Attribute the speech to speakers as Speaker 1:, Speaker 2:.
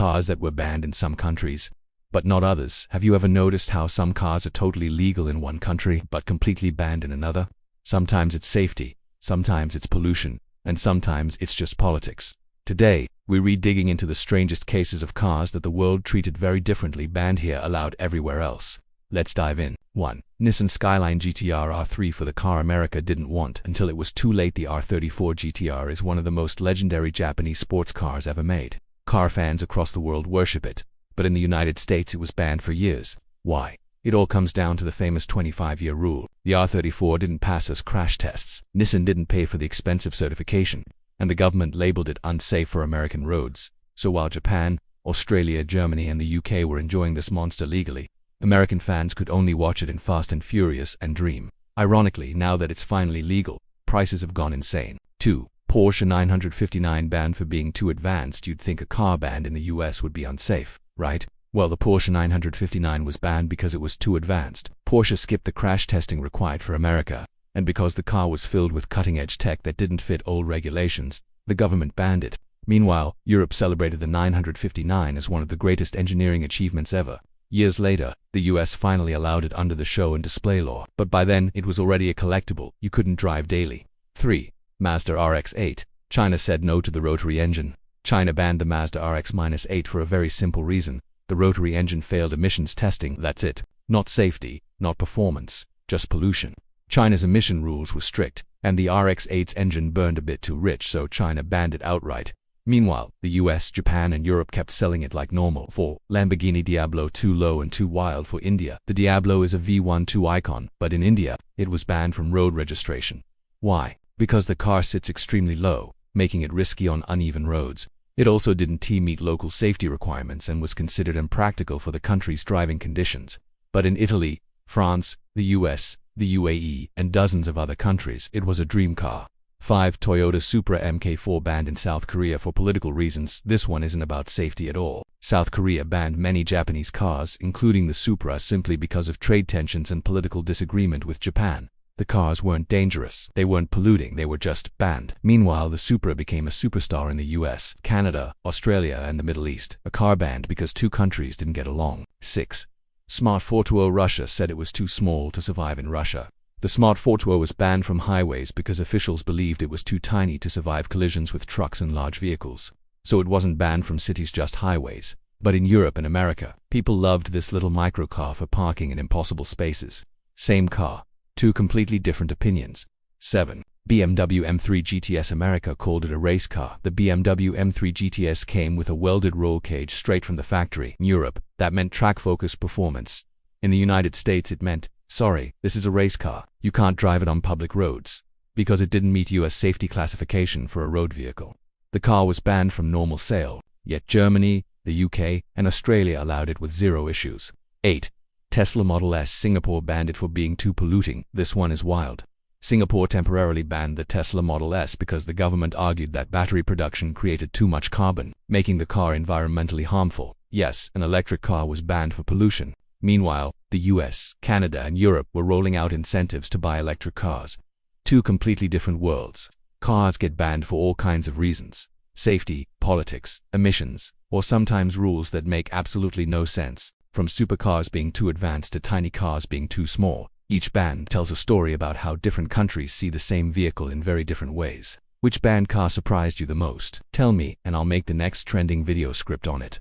Speaker 1: cars that were banned in some countries, but not others. Have you ever noticed how some cars are totally legal in one country, but completely banned in another? Sometimes it's safety, sometimes it's pollution, and sometimes it's just politics. Today, we read digging into the strangest cases of cars that the world treated very differently, banned here, allowed everywhere else. Let's dive in. 1. Nissan Skyline GTR R3 for the car America didn't want until it was too late. The R34 GTR is one of the most legendary Japanese sports cars ever made. Car fans across the world worship it, but in the United States it was banned for years. Why? It all comes down to the famous 25-year rule. The R34 didn't pass us crash tests, Nissan didn't pay for the expensive certification, and the government labeled it unsafe for American roads. So while Japan, Australia, Germany, and the UK were enjoying this monster legally, American fans could only watch it in Fast and Furious and dream. Ironically, now that it's finally legal, prices have gone insane. 2. Porsche 959 banned for being too advanced. You'd think a car banned in the US would be unsafe, right? Well, the Porsche 959 was banned because it was too advanced. Porsche skipped the crash testing required for America, and because the car was filled with cutting-edge tech that didn't fit old regulations, the government banned it. Meanwhile, Europe celebrated the 959 as one of the greatest engineering achievements ever. Years later, the US finally allowed it under the show and display law, but by then it was already a collectible you couldn't drive daily. 3. Mazda RX-8. China said no to the rotary engine. China banned the Mazda RX-8 for a very simple reason. The rotary engine failed emissions testing. That's it. Not safety, not performance, just pollution. China's emission rules were strict, and the RX-8's engine burned a bit too rich, so China banned it outright. Meanwhile, the US, Japan, and Europe kept selling it like normal. 4. Lamborghini Diablo, too low and too wild for India. The Diablo is a V12 icon, but in India, it was banned from road registration. Why? Because the car sits extremely low, making it risky on uneven roads. It also didn't meet local safety requirements and was considered impractical for the country's driving conditions. But in Italy, France, the US, the UAE, and dozens of other countries, it was a dream car. 5. Toyota Supra Mk4 banned in South Korea for political reasons. This one isn't about safety at all. South Korea banned many Japanese cars, including the Supra, simply because of trade tensions and political disagreement with Japan. The cars weren't dangerous, they weren't polluting, they were just banned. Meanwhile, the Supra became a superstar in the US, Canada, Australia, and the Middle East. A car banned because two countries didn't get along. 6. Smart Fortwo. Russia said it was too small to survive in Russia. The Smart Fortwo was banned from highways because officials believed it was too tiny to survive collisions with trucks and large vehicles. So it wasn't banned from cities, just highways. But in Europe and America, people loved this little microcar for parking in impossible spaces. Same car, two completely different opinions. 7. BMW M3 GTS. America called it a race car. The BMW M3 GTS came with a welded roll cage straight from the factory. In Europe, that meant track-focused performance. In the United States, it meant, sorry, this is a race car. You can't drive it on public roads, because it didn't meet US safety classification for a road vehicle. The car was banned from normal sale, yet Germany, the UK, and Australia allowed it with zero issues. 8. Tesla Model S. Singapore banned it for being too polluting. This one is wild. Singapore temporarily banned the Tesla Model S because the government argued that battery production created too much carbon, making the car environmentally harmful. Yes, an electric car was banned for pollution. Meanwhile, the US, Canada, and Europe were rolling out incentives to buy electric cars. Two completely different worlds. Cars get banned for all kinds of reasons. Safety, politics, emissions, or sometimes rules that make absolutely no sense. From supercars being too advanced to tiny cars being too small, each ban tells a story about how different countries see the same vehicle in very different ways. Which banned car surprised you the most? Tell me, and I'll make the next trending video script on it.